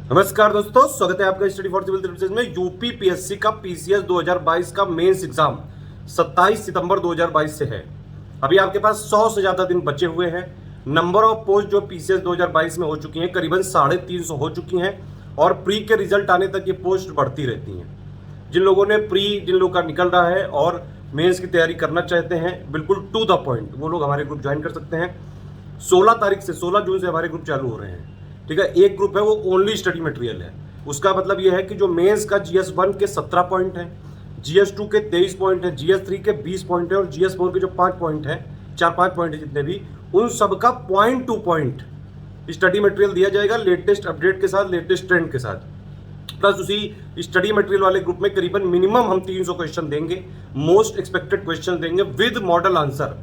नमस्कार दोस्तों, स्वागत है आपका स्टडी फॉर सिविल सर्विसेज में। यूपी पीएससी का पीसीएस 2022 का मेंस एग्जाम 27 सितंबर 2022 से है। अभी आपके पास 100 से ज्यादा दिन बचे हुए हैं। नंबर ऑफ पोस्ट जो पीसीएस 2022 में हो चुकी हैं करीबन 350 हो चुकी हैं और प्री के रिजल्ट आने तक ये पोस्ट बढ़ती रहती हैं। जिन लोगों ने जिन लोगों का निकल रहा है और मेंस की तैयारी करना चाहते हैं बिल्कुल टू द पॉइंट, वो लोग हमारे ग्रुप ज्वाइन कर सकते हैं। 16 जून से हमारे ग्रुप चालू हो रहे हैं। ठीक है, एक ग्रुप है वो ओनली स्टडी मटेरियल है। उसका मतलब ये है कि जो मेंस का GS1 के 17 पॉइंट है, GS2 के 23 पॉइंट है, GS3 के 20 पॉइंट है और GS4 के जो 5 पॉइंट है, 4-5 पॉइंट है जितने भी, उन सब का point to point study material दिया जाएगा लेटेस्ट अपडेट के साथ, लेटेस्ट ट्रेंड के साथ। प्लस उसी स्टडी मटेरियल वाले ग्रुप में करीबन मिनिमम हम 300 क्वेश्चन देंगे, मोस्ट एक्सपेक्टेड क्वेश्चन देंगे विद मॉडल आंसर,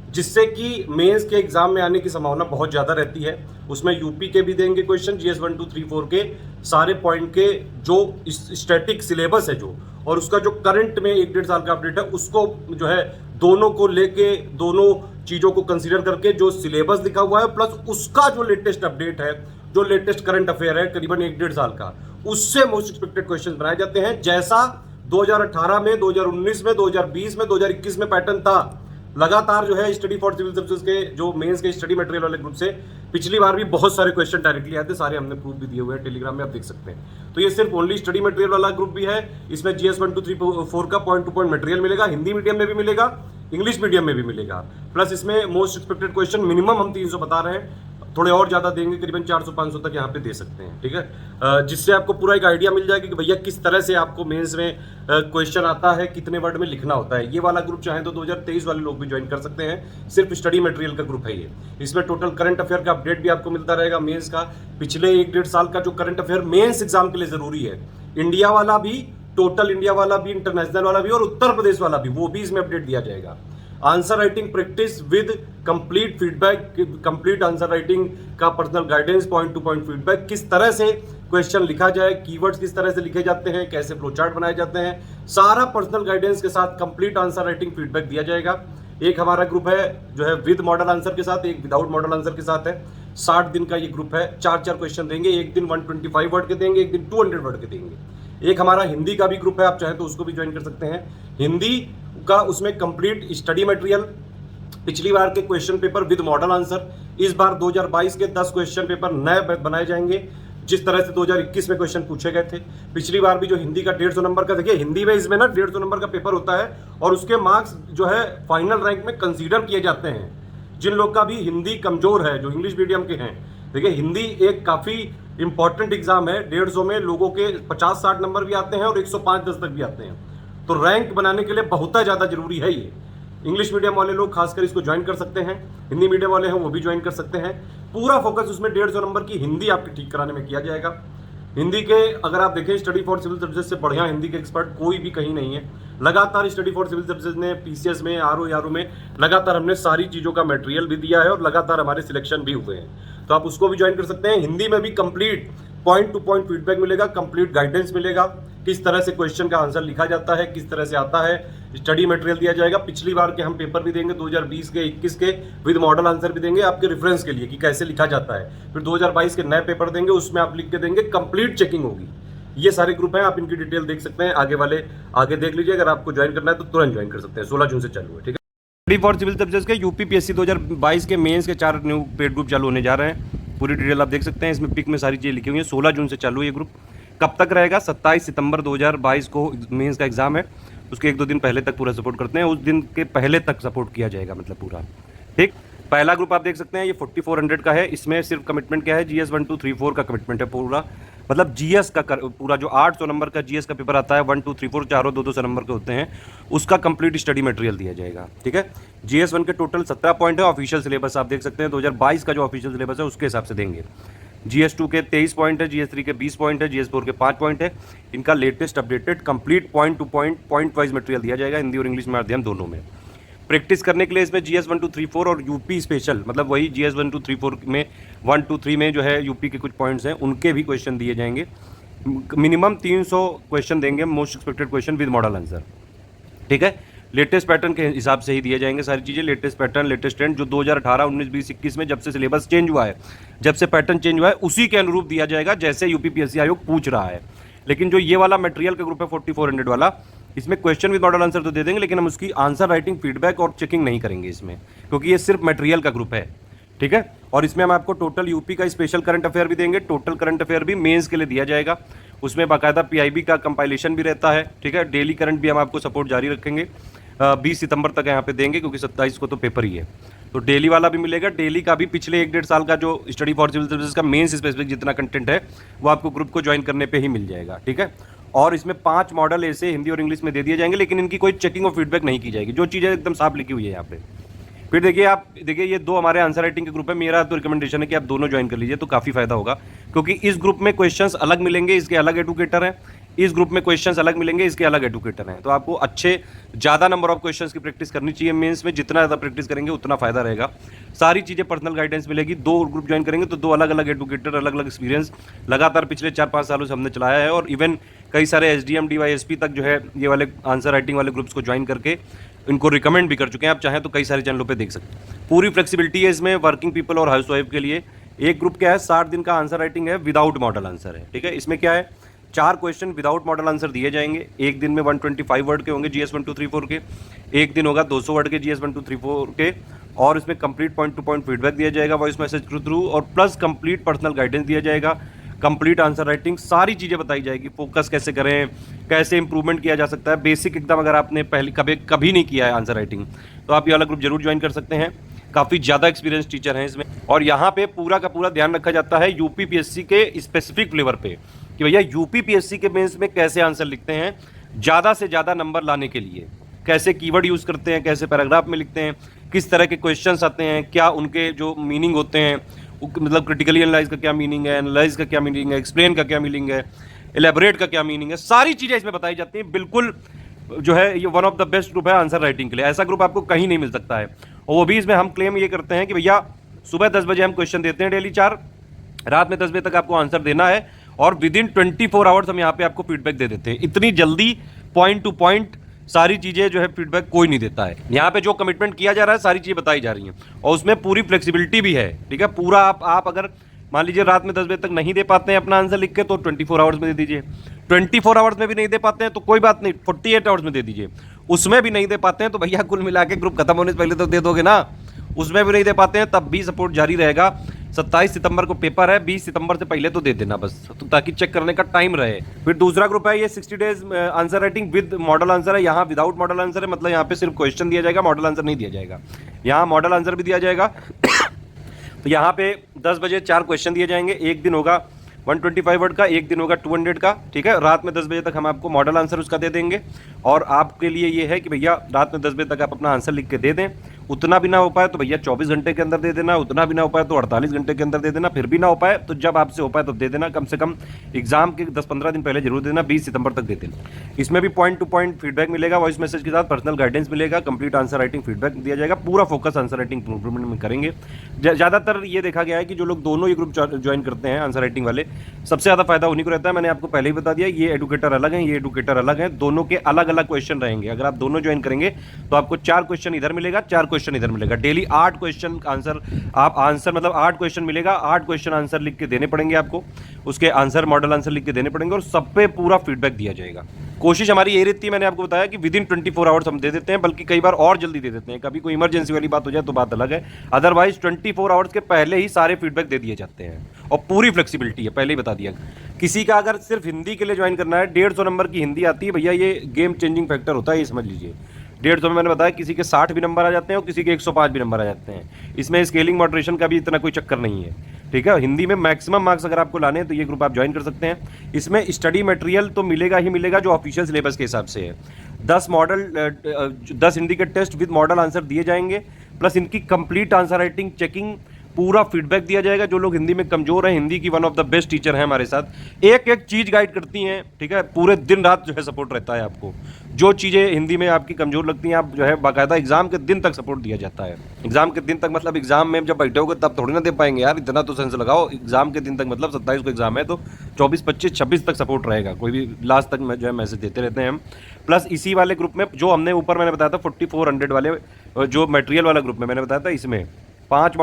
जिससे कि मेंस के एग्जाम में आने की संभावना बहुत ज़्यादा रहती है। उसमें यूपी के भी देंगे क्वेश्चन, GS1 2 3 4 के सारे पॉइंट के जो स्टैटिक सिलेबस है जो, और उसका जो करंट में 1-1.5 साल का अपडेट है, उसको जो है दोनों को लेके, दोनों चीज़ों को कंसीडर करके जो सिलेबस लिखा हुआ है प्लस उसका जो लेटेस्ट अपडेट है, जो लेटेस्ट करंट अफेयर है करीबन 1-1.5 साल का, उससे मोस्ट एक्सपेक्टेड क्वेश्चन बनाए जाते हैं। जैसा 2018 में, 2019 में, 2020 में, 2021 में पैटर्न था, लगातार जो है स्टडी फॉर सिविल सर्विसेज के जो मेंस के स्टडी मटेरियल वाले ग्रुप से पिछली बार भी बहुत सारे क्वेश्चन डायरेक्टली आए थे, सारे हमने प्रूफ भी दिए हुए हैं, टेलीग्राम में आप देख सकते हैं। तो ये सिर्फ ओनली स्टडी मटेरियल वाला ग्रुप भी है। इसमें GS1 2 3 4 का पॉइंट टू पॉइंट मटेरियल मिलेगा, हिंदी मीडियम में भी मिलेगा, इंग्लिश मीडियम में भी मिलेगा। प्लस इसमें मोस्ट एक्सपेक्टेड क्वेश्चन मिनिमम हम 300 बता रहे हैं, थोड़े और ज़्यादा देंगे, करीबन 400-500 तक यहाँ पे दे सकते हैं। ठीक है, जिससे आपको पूरा एक आइडिया मिल जाएगा कि भैया किस तरह से आपको मेंस में क्वेश्चन आता है, कितने वर्ड में लिखना होता है। ये वाला ग्रुप चाहे तो 2023 वाले लोग भी ज्वाइन कर सकते हैं। सिर्फ स्टडी मटेरियल का ग्रुप है ये। इसमें टोटल करंट अफेयर का अपडेट भी आपको मिलता रहेगा मेंस का, पिछले 1-1.5 साल का जो करंट अफेयर मेंस एग्जाम के लिए जरूरी है, इंडिया वाला भी, टोटल इंडिया वाला भी, इंटरनेशनल वाला भी और उत्तर प्रदेश वाला भी, वो भी इसमें अपडेट दिया जाएगा। Answer writing practice with complete feedback, complete answer writing का personal guidance, point to point feedback, किस तरह से क्वेश्चन लिखा जाए, कीवर्ड्स किस तरह से लिखे जाते हैं, कैसे फ्लो चार्ट बनाए जाते हैं, सारा पर्सनल गाइडेंस के साथ कंप्लीट आंसर राइटिंग फीडबैक दिया जाएगा। एक हमारा ग्रुप है जो है विद मॉडल आंसर के साथ, एक विदाउट मॉडल आंसर के साथ है। 60 दिन का ये ग्रुप है, 4-4 क्वेश्चन देंगे, एक दिन 125 वर्ड के देंगे, एक दिन 200 वर्ड के देंगे। एक हमारा हिंदी का भी ग्रुप है, आप चाहें तो उसको भी ज्वाइन कर सकते हैं। हिंदी का उसमें कंप्लीट स्टडी मटेरियल, पिछली बार के question paper with model answer, इस बार 2022 के 10 क्वेश्चन पेपर नए बनाए जाएंगे, जिस तरह से 2021 में क्वेश्चन पूछे गए थे। पिछली बार भी जो हिंदी का 150 नंबर का, देखिए हिंदी में इसमें ना 150 नंबर का पेपर होता है और उसके मार्क्स जो है फाइनल रैंक में कंसीडर किए जाते हैं। जिन लोग का भी हिंदी कमजोर है, जो इंग्लिश मीडियम के हैं, देखिए हिंदी एक काफी इंपॉर्टेंट एग्जाम है। 150 में लोगों के 50-60 नंबर भी आते हैं और 105-10 तक भी आते हैं, तो रैंक बनाने के लिए बहुत ज़्यादा जरूरी है ये। इंग्लिश मीडियम वाले लोग खासकर इसको ज्वाइन कर सकते हैं, हिंदी मीडियम वाले हैं वो भी ज्वाइन कर सकते हैं। पूरा फोकस उसमें 150 नंबर की हिंदी आपकी ठीक कराने में किया जाएगा। हिंदी के अगर आप देखें, स्टडी फॉर सिविल सर्विसेज से बढ़िया हिंदी के एक्सपर्ट कोई भी कहीं नहीं है। लगातार स्टडी फॉर सिविल सर्विसेज ने पीसीएस में, आरओ में लगातार हमने सारी चीज़ों का मटेरियल भी दिया है और लगातार हमारे सिलेक्शन भी हुए हैं, तो आप उसको भी ज्वाइन कर सकते हैं। हिंदी में भी complete point to point feedback मिलेगा, कंप्लीट गाइडेंस मिलेगा, किस तरह से क्वेश्चन का आंसर लिखा जाता है, किस तरह से आता है, स्टडी मटेरियल दिया जाएगा। पिछली बार के हम पेपर भी देंगे, 2020 के, 21 के विद मॉडल आंसर भी देंगे आपके रेफरेंस के लिए कि कैसे लिखा जाता है। फिर 2022 के नए पेपर देंगे, उसमें आप लिख के देंगे, कंप्लीट चेकिंग होगी। ये सारे ग्रुप हैं, आप इनकी डिटेल देख सकते हैं। आगे वाले आगे देख लीजिए, अगर आपको ज्वाइन करना है तो तुरंत ज्वाइन कर सकते हैं। 16 जून से चालू है। ठीक है, स्टडी फॉर सिविल सर्विसेज के यूपी पीएससी 2022 के मेंस के 4 न्यू पेड ग्रुप चालू होने जा रहे हैं। पूरी डिटेल आप देख सकते हैं, इसमें पिक में सारी चीज़ें लिखी हुई हैं। 16 जून से चालू है ये ग्रुप। कब तक रहेगा? 27 सितंबर 2022 को मेंस का एग्जाम है, उसके 1-2 दिन पहले तक पूरा सपोर्ट करते हैं, उस दिन के पहले तक सपोर्ट किया जाएगा, मतलब पूरा। ठीक, पहला ग्रुप आप देख सकते हैं, ये 4400 का है। इसमें सिर्फ कमिटमेंट क्या है? GS1 2 3 4 का कमिटमेंट है पूरा, मतलब GS का पूरा जो 800 नंबर का GS का पेपर आता है, 1 2 3 4 चारों 200 नंबर के होते हैं, उसका कंप्लीट स्टडी मटेरियल दिया जाएगा। ठीक है, GS1 के टोटल 17 पॉइंट है। ऑफिशियल सिलेबस आप देख सकते हैं, 2022 का जो ऑफिशियल सिलेबस है उसके हिसाब से देंगे। GS2 के 23 पॉइंट है, GS3 के 20 पॉइंट है, GS4 के 5 पॉइंट है। इनका latest updated complete point to point, point wise material दिया जाएगा, हिंदी और इंग्लिश माध्यम दोनों में। प्रैक्टिस करने के लिए इसमें GS1 2 3 4 और यूपी स्पेशल, मतलब वही GS1 2 3 4 में 1 2 3 में जो है यूपी के कुछ पॉइंट्स हैं, उनके भी क्वेश्चन दिए जाएंगे। मिनिमम 300 क्वेश्चन देंगे, most expected question with model answer. ठीक है, लेटेस्ट पैटर्न के हिसाब से ही दिए जाएंगे सारी चीज़ें, लेटेस्ट पैटर्न, लेटेस्ट ट्रेंड जो 2018, 19, 20, 21 में जब से सिलेबस चेंज हुआ है, जब से पैटर्न चेंज हुआ है, उसी के अनुरूप दिया जाएगा जैसे यूपीपीएससी आयोग पूछ रहा है। लेकिन जो ये वाला मटेरियल का ग्रुप है 4400 वाला, इसमें क्वेश्चन विद मॉडल आंसर तो दे देंगे, लेकिन हम उसकी आंसर राइटिंग, फीडबैक और चेकिंग नहीं करेंगे इसमें, क्योंकि ये सिर्फ मटेरियल का ग्रुप है, ठीक है। और इसमें हम आपको टोटल यूपी का स्पेशल करंट अफेयर भी देंगे, टोटल करंट अफेयर भी मेंस के लिए दिया जाएगा, उसमें बाकायदा पीआईबी का कंपाइलेशन भी रहता है, ठीक है। डेली करंट भी हम आपको सपोर्ट जारी रखेंगे, 20 सितंबर तक यहाँ पे देंगे, क्योंकि 27 को तो पेपर ही है, तो डेली वाला भी मिलेगा। डेली का भी पिछले 1-1.5 साल का जो स्टडी फॉर सिविल सर्विसेज का मेंस स्पेसिफिक जितना कंटेंट है वो आपको ग्रुप को ज्वाइन करने पे ही मिल जाएगा, ठीक है। और इसमें 5 मॉडल ऐसे हिंदी और इंग्लिश में दे दिए जाएंगे, लेकिन इनकी कोई चेकिंग और फीडबैक नहीं की जाएगी, जो चीज़ें एकदम साफ लिखी हुई है यहाँ पे। फिर देखिए आप देखिए, ये 2 हमारे आंसर राइटिंग के ग्रुप है, मेरा तो रिकमेंडेशन है कि आप दोनों ज्वाइन कर लीजिए, तो काफ़ी फायदा होगा, क्योंकि इस ग्रुप में क्वेश्चंस अलग मिलेंगे, इसके अलग एडुकेटर हैं, इस ग्रुप में क्वेश्चंस अलग मिलेंगे, इसके अलग एडुकेटर हैं, तो आपको ज़्यादा नंबर ऑफ क्वेश्चंस की प्रैक्टिस करनी चाहिए मेंस में, जितना ज़्यादा प्रैक्टिस करेंगे उतना फायदा रहेगा। सारी चीज़ें पर्सनल गाइडेंस मिलेगी, 2 ग्रुप ज्वाइन करेंगे तो 2 अलग अलग एडुकेटर, अलग अलग एक्सपीरियंस लगातार पिछले 4-5 सालों से हमने चलाया है, और इवन कई सारे SDM DYSP तक जो है ये वाले आंसर राइटिंग वाले ग्रुप्स को ज्वाइन करके इनको रिकमेंड भी कर चुके हैं, आप चाहें तो कई सारे चैनलों पे देख सकते हैं। पूरी फ्लेक्सिबिलिटी है इसमें वर्किंग पीपल और हाउस वाइफ के लिए। एक ग्रुप क्या है, 60 दिन का आंसर राइटिंग है, विदाउट मॉडल आंसर है, ठीक है। इसमें क्या है, 4 क्वेश्चन विदाउट मॉडल आंसर दिए जाएंगे, एक दिन में 125 वर्ड के होंगे GS 1 2 3 4 के, एक दिन होगा 200 वर्ड के GS 1 2 3 4 के, और इसमें complete point to point feedback दिया जाएगा वॉइस मैसेज के थ्रू, और प्लस कंप्लीट पर्सनल गाइडेंस दिया जाएगा, कंप्लीट आंसर राइटिंग, सारी चीज़ें बताई जाएगी, फोकस कैसे करें, कैसे इंप्रूवमेंट किया जा सकता है, बेसिक एकदम। अगर आपने पहले कभी नहीं किया है आंसर राइटिंग, तो आप ये वाला ग्रुप जरूर ज्वाइन कर सकते हैं, काफ़ी ज़्यादा एक्सपीरियंस टीचर हैं इसमें। और यहाँ पे पूरा का पूरा ध्यान रखा जाता है यूपीपीएससी के स्पेसिफिक फ्लेवर पे, कि भैया यूपीपीएससी के मेंस में कैसे आंसर लिखते हैं ज़्यादा से ज़्यादा नंबर लाने के लिए, कैसे कीवर्ड यूज़ करते हैं, कैसे पैराग्राफ में लिखते हैं, किस तरह के क्वेश्चंस आते हैं, क्या उनके जो मीनिंग होते हैं, मतलब क्रिटिकली एनालाइज का क्या मीनिंग है, एनालाइज का क्या मीनिंग है, एक्सप्लेन का क्या मीनिंग है, एलेबोरेट का क्या मीनिंग है, सारी चीज़ें इसमें बताई जाती हैं। बिल्कुल जो है ये one of the best group है आंसर राइटिंग के लिए, ऐसा ग्रुप आपको कहीं नहीं मिल सकता है। और वो भी इसमें हम क्लेम ये करते हैं कि भैया सुबह 10 बजे हम क्वेश्चन देते हैं डेली 4, रात में 10 बजे तक आपको आंसर देना है, और विद इन 24 आवर्स हम यहाँ पे आपको फीडबैक दे देते हैं। इतनी जल्दी पॉइंट टू पॉइंट सारी चीज़ें जो है फीडबैक कोई नहीं देता है। यहाँ पे जो कमिटमेंट किया जा रहा है सारी चीज़ें बताई जा रही हैं, और उसमें पूरी फ्लेक्सिबिलिटी भी है, ठीक है। पूरा आप अगर मान लीजिए रात में 10 बजे तक नहीं दे पाते हैं अपना आंसर लिख के, तो 24 आवर्स में दे दीजिए, 24 आवर्स में भी नहीं दे पाते हैं तो कोई बात नहीं, 48 आवर्स में दे दीजिए, उसमें भी नहीं दे पाते हैं तो भैया कुल मिला के ग्रुप खत्म होने से पहले तो दे दोगे ना, उसमें भी नहीं दे पाते हैं तब भी सपोर्ट जारी रहेगा। 27 सितंबर को पेपर है, 20 सितंबर से पहले तो दे देना बस, तो ताकि चेक करने का टाइम रहे। फिर दूसरा ग्रुप है ये 60 days answer writing with model answer है, यहाँ विदाउट मॉडल आंसर है, मतलब यहाँ पे सिर्फ क्वेश्चन दिया जाएगा, मॉडल आंसर नहीं दिया जाएगा। यहाँ मॉडल आंसर भी दिया जाएगा तो यहाँ पे 10 बजे 4 क्वेश्चन दिए जाएंगे, एक दिन होगा 125 वर्ड का, एक दिन होगा 200 का, ठीक है। रात में 10 बजे तक हम आपको मॉडल आंसर उसका दे देंगे, और आपके लिए ये है कि भैया रात में 10 बजे तक आप अपना आंसर लिख के दे दें। उतना भी ना हो पाए तो भैया 24 घंटे के अंदर दे देना, उतना भी ना हो पाए तो 48 घंटे के अंदर दे देना, फिर भी ना हो पाए तो जब आपसे हो पाए तो दे देना, कम से कम एग्जाम के 10-15 दिन पहले जरूर देना, 20 सितंबर तक दे देना। इसमें भी पॉइंट टू पॉइंट फीडबैक मिलेगा, वॉइस मैसेज के साथ पर्सनल गाइडेंस मिलेगा, कंप्लीट आंसर राइटिंग फीडबैक दिया जाएगा, पूरा फोकस आंसर राइटिंग इंप्रूवमेंट में करेंगे। ज़्यादातर ये देखा गया है कि जो लोग दोनों ये ग्रुप ज्वाइन करते हैं आंसर राइटिंग वाले, सबसे ज़्यादा फायदा उन्हीं को रहता है। मैंने आपको पहले ही बता दिया, ये एडुकेटर अलग हैं, ये एडुकेटर अलग हैं, दोनों के अलग अलग क्वेश्चन रहेंगे। अगर आप दोनों ज्वाइन करेंगे तो आपको 4 क्वेश्चन इधर मिलेगा, 4 क्वेश्चन इधर मिलेगा, डेली 8 क्वेश्चन आंसर, आप आंसर मतलब 8 क्वेश्चन मिलेगा, 8 क्वेश्चन आंसर लिख के देने पड़ेंगे आपको, उसके आंसर मॉडल आंसर लिख के देने पड़ेंगे, और सब पे पूरा फीडबैक दिया जाएगा। कोशिश हमारी ये रहती है, मैंने आपको बताया कि विद इन 24 आवर्स हम दे देते हैं, बल्कि कई बार और जल्दी दे देते हैं, कभी कोई इमरजेंसी वाली बात हो जाए तो बात अलग है, अदरवाइज 24 आवर्स के पहले ही सारे फीडबैक दे दिए जाते हैं, और पूरी फ्लेक्सिबिलिटी है, पहले ही बता दिया। किसी का अगर सिर्फ हिंदी के लिए ज्वाइन करना है, 150 नंबर की हिंदी आती है भैया, ये गेम चेंजिंग फैक्टर होता है, ये समझ लीजिए। 150 में मैंने बताया किसी के 60 भी नंबर आ जाते हैं और किसी के 105 भी नंबर आ जाते हैं। इसमें स्केलिंग मॉडरेशन का भी इतना कोई चक्कर नहीं है, ठीक है। हिंदी में मैक्सिमम मार्क्स अगर आपको लाने हैं तो ये ग्रुप आप ज्वाइन कर सकते हैं। इसमें स्टडी मटेरियल तो मिलेगा ही मिलेगा जो ऑफिशियल सिलेबस के हिसाब से है। 10 हिंदी के टेस्ट विद मॉडल आंसर दिए जाएंगे, प्लस इनकी कंप्लीट आंसर राइटिंग चेकिंग पूरा फीडबैक दिया जाएगा। जो लोग हिंदी में कमजोर हैं, हिंदी की one of the best teacher हैं हमारे साथ, एक एक चीज़ गाइड करती हैं, ठीक है। पूरे दिन रात जो है सपोर्ट रहता है आपको। जो चीज़ें हिंदी में आपकी कमजोर लगती हैं, आप जो है बाकायदा एग्जाम के दिन तक सपोर्ट दिया जाता है। एग्जाम के दिन तक मतलब एग्जाम में जब बैठे होगे तब थोड़ी ना दे पाएंगे यार, इतना तो सेंस लगाओ। एग्जाम के दिन तक मतलब 27 को एग्जाम है तो 24, 25, 26 तक सपोर्ट रहेगा। कोई भी लास्ट तक जो है मैसेज देते रहते हैं हम। प्लस इसी वाले ग्रुप में जो हमने ऊपर मैंने बताया था 4400 वाले जो मटेरियल वाला ग्रुप में मैंने बताया था, इसमें 5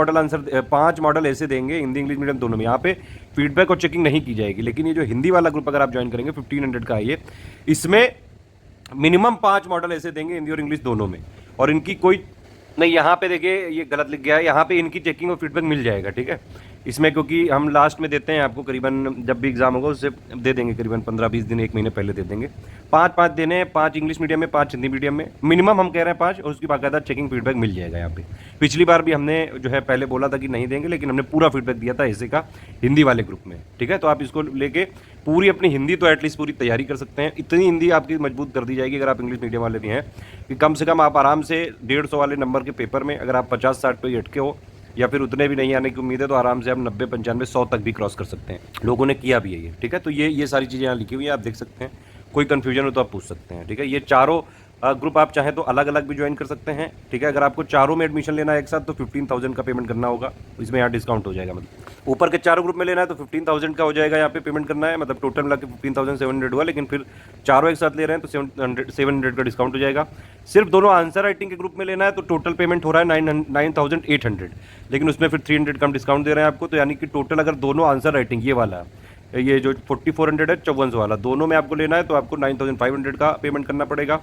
मॉडल ऐसे देंगे हिंदी इंग्लिश मीडियम दोनों में। यहाँ पे फीडबैक और चेकिंग नहीं की जाएगी। लेकिन ये जो हिंदी वाला ग्रुप अगर आप ज्वाइन करेंगे 1500 का है ये, इसमें मिनिमम 5 मॉडल ऐसे देंगे हिंदी और इंग्लिश दोनों में। और इनकी कोई नहीं, यहाँ पे देखिए ये गलत लिख गया है, यहाँ पे इनकी चेकिंग और फीडबैक मिल जाएगा, ठीक है। इसमें क्योंकि हम लास्ट में देते हैं आपको, करीबन जब भी एग्जाम होगा उससे दे देंगे, करीबन 15-20 दिन 1 महीने पहले दे देंगे। 5 देने हैं, 5 इंग्लिश मीडियम में, 5 हिंदी मीडियम में, मिनिमम हम कह रहे हैं 5, और उसकी बाकायदा चेकिंग फीडबैक मिल जाएगा यहाँ पे। पिछली बार भी हमने जो है पहले बोला था कि नहीं देंगे, लेकिन हमने पूरा फीडबैक दिया था ऐसे का हिंदी वाले ग्रुप में, ठीक है। तो आप इसको लेके पूरी अपनी हिंदी तो एटलीस्ट पूरी तैयारी कर सकते हैं। इतनी हिंदी आपकी मजबूत कर दी जाएगी अगर आप इंग्लिश मीडियम वाले भी हैं कि कम से कम आप आराम से 150 वाले नंबर के पेपर में अगर आप 50-60 पे अटके हो, या फिर उतने भी नहीं आने की उम्मीद है, तो आराम से आप 90, 95, 100 तक भी क्रॉस कर सकते हैं। लोगों ने किया भी है ये, ठीक है। तो ये सारी चीज़ें यहाँ लिखी हुई है, आप देख सकते हैं। कोई कन्फ्यूजन हो तो आप पूछ सकते हैं, ठीक है। ये चारों ग्रुप आप चाहें तो अलग अलग भी ज्वाइन कर सकते हैं, ठीक है। अगर आपको चारों में एडमिशन लेना है एक साथ तो 15,000 का पेमेंट करना होगा, इसमें यहाँ डिस्काउंट हो जाएगा। मतलब ऊपर के चारों ग्रुप में लेना है तो 15,000 का हो जाएगा, यहाँ पे पेमेंट करना है, मतलब टोटल मिला के 15,700 हुआ। लेकिन फिर चारों एक साथ ले रहे हैं तो 700 का डिस्काउंट हो जाएगा। सिर्फ दोनों आंसर राइटिंग के ग्रुप में लेना है तो टोटल पेमेंट हो रहा है 9,800, लेकिन उसमें फिर 300 का हम डिस्काउंट दे रहे हैं आपको। तो यानी कि टोटल अगर दोनों आंसर राइटिंग, ये वाला ये जो 4400 है 5400 वाला, दोनों में आपको लेना है तो आपको 9,500 का पेमेंट करना पड़ेगा।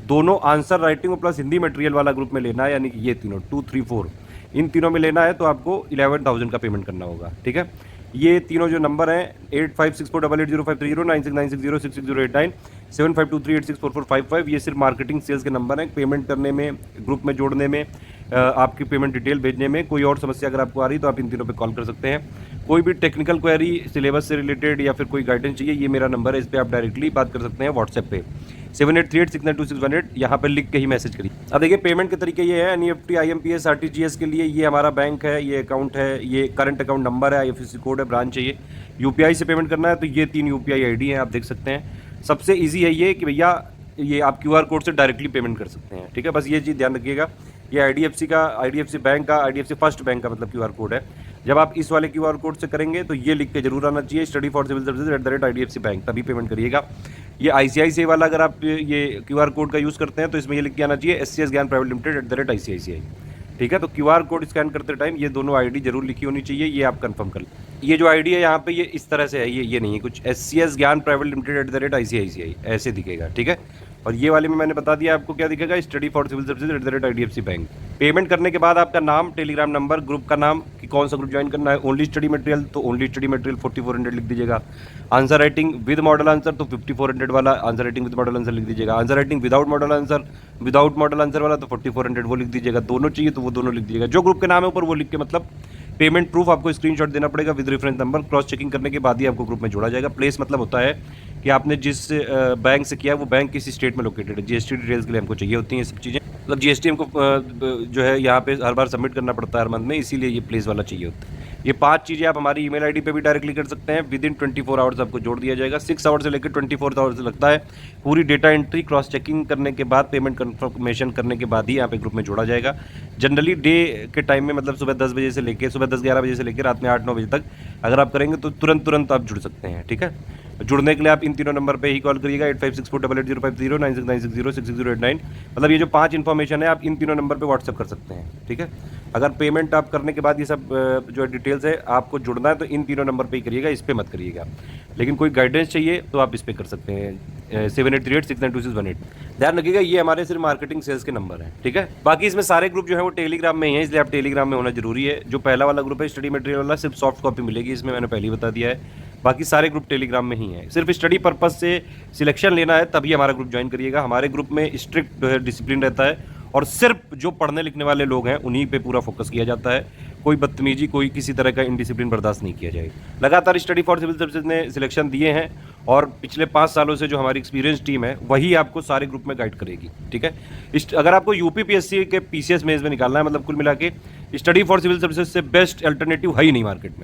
दोनों आंसर राइटिंग और प्लस हिंदी मटेरियल वाला ग्रुप में लेना है, यानी कि ये तीनों 2, 3, 4 इन तीनों में लेना है तो आपको 11,000 का पेमेंट करना होगा, ठीक है। ये तीनों जो नंबर हैं 8564880530, 9696066089, 7523864455, ये सिर्फ मार्केटिंग सेल्स के नंबर हैं। पेमेंट करने में, ग्रुप में जोड़ने में, आपकी पेमेंट डिटेल भेजने में कोई और समस्या अगर आपको आ रही तो आप इन तीनों पे कॉल कर सकते हैं। कोई भी टेक्निकल क्वेरी, सिलेबस से रिलेटेड या फिर कोई गाइडेंस चाहिए, ये मेरा नंबर है, इस पर आप डायरेक्टली बात कर सकते हैं व्हाट्सएप पे 7838692618, यहाँ पर लिख के ही मैसेज करिए। अब देखिए पेमेंट के तरीके ये है, NEFT, IMPS, RTGS के लिए ये हमारा बैंक है, ये अकाउंट है, ये करंट अकाउंट नंबर है, IFSC कोड है, ब्रांच चाहिए। UPI से पेमेंट करना है तो ये 3 UPI ID हैं, आप देख सकते हैं। सबसे ईजी है ये कि भैया ये आप QR कोड से डायरेक्टली पेमेंट कर सकते हैं, ठीक है। बस ये चीज़ ध्यान रखिएगा, ये IDFC बैंक का, IDFC फर्स्ट बैंक का मतलब QR कोड है। जब आप इस वाले QR कोड से करेंगे तो ये लिख के जरूर आना चाहिए, study for civil services @IDFC bank, तभी पेमेंट करिएगा। ये ICICI वाला अगर आप ये QR कोड का यूज़ करते हैं तो इसमें ये लिख के आना चाहिए SCS ज्ञान प्राइवेट लिमिटेड @ICICI, ठीक है। तो QR कोड स्कैन करते टाइम ये दोनों ID जरूर लिखी होनी चाहिए, ये आप कंफर्म कर लें। ये जो ID है यहाँ पे ये इस तरह से है, ये नहीं है कुछ, SCS ज्ञान प्राइवेट लिमिटेड @ICICI ऐसे दिखेगा, ठीक है। और ये वाले में मैंने बता दिया आपको क्या दिखेगा, study for civil services @IDFC bank. Payment करने के बाद आपका नाम, टेलीग्राम नंबर, ग्रुप का नाम कि कौन सा ग्रुप ज्वाइन करना है। ओनली स्टडी मटेरियल तो ओनली स्टडी मटेरियल 4400 लिख दीजिएगा। Answer writing with model answer तो 5400 वाला answer writing with model answer लिख दीजिएगा। Answer writing without model answer वाला तो 4400 वो लिख दीजिएगा। दोनों चाहिए तो वो दोनों लिख दीजिएगा। जो ग्रुप के नाम है ऊपर वो लिख के, मतलब पेमेंट प्रूफ आपको स्क्रीनशॉट देना पड़ेगा with reference number. Cross checking करने के बाद ही आपको ग्रुप में जोड़ा जाएगा। प्लेस मतलब होता है कि आपने जिस बैंक से किया वो बैंक किसी स्टेट में लोकेटेड है। GST डिटेल्स के लिए हमको चाहिए होती हैं ये सब चीज़ें, मतलब GST हमको जो है यहाँ पे हर बार सबमिट करना पड़ता है हर मंथ में, इसीलिए ये प्लेस वाला चाहिए होता है। ये 5 चीज़ें आप हमारी ईमेल ID पे भी डायरेक्टली कर सकते हैं। विद इन 24 आवर्स आपको जोड़ दिया जाएगा। 6 आवर्स से लेकर 24 आवर्स लगता है। पूरी डेटा एंट्री, क्रॉस चेकिंग करने के बाद, पेमेंट कन्फर्मेशन करने के बाद ही यहाँ पे ग्रुप में जोड़ा जाएगा। जनरली डे के टाइम में, मतलब सुबह 10 बजे से लेकर, सुबह 10-11 बजे से लेकर रात में 8-9 बजे तक अगर आप करेंगे तो तुरंत आप जुड़ सकते हैं, ठीक है। जुड़ने के लिए आप इन तीनों नंबर पे ही कॉल करिएगा 8564880530, 9696066089। मतलब ये जो 5 इन्फॉर्मेशन है आप इन तीनों नंबर पे व्हाट्सएप कर सकते हैं, ठीक है। अगर पेमेंट आप करने के बाद ये सब जो डिटेल्स है आपको जुड़ना है तो इन तीनों नंबर पे ही करिएगा, इस पे मत करिएगा। लेकिन कोई गाइडेंस चाहिए तो आप इस पे कर सकते हैं 7838692618। ध्यान रखिएगा ये हमारे सिर्फ मार्केटिंग सेल्स के नंबर हैं, ठीक है। बाकी इसमें सारे ग्रुप जो है वो टेलीग्राम में ही है, इसलिए आप टेलीग्राम में होना जरूरी है। जो पहला वाला ग्रुप है स्टडी मटेरियल वाला, सिर्फ सॉफ्ट कॉपी मिलेगी इसमें, मैंने पहले ही बता दिया है। बाकी सारे ग्रुप टेलीग्राम में ही हैं। सिर्फ स्टडी पर्पस से सिलेक्शन लेना है तभी हमारा ग्रुप ज्वाइन करिएगा। हमारे ग्रुप में स्ट्रिक्ट डिसिप्लिन रहता है और सिर्फ जो पढ़ने लिखने वाले लोग हैं उन्हीं पे पूरा फोकस किया जाता है। कोई बदतमीजी, कोई किसी तरह का इनडिसिप्लिन बर्दाश्त नहीं किया जाएगा। लगातार स्टडी फॉर सिविल सर्विसेज ने सिलेक्शन दिए हैं और पिछले 5 सालों से जो हमारी एक्सपीरियंस टीम है वही आपको सारे ग्रुप में गाइड करेगी, ठीक है। अगर आपको यूपीपीएससी के पीसीएस मेंस में निकालना है, मतलब कुल मिला के स्टडी फॉर सिविल सर्विसेज से बेस्ट अल्टरनेटिव है ही नहीं मार्केट में।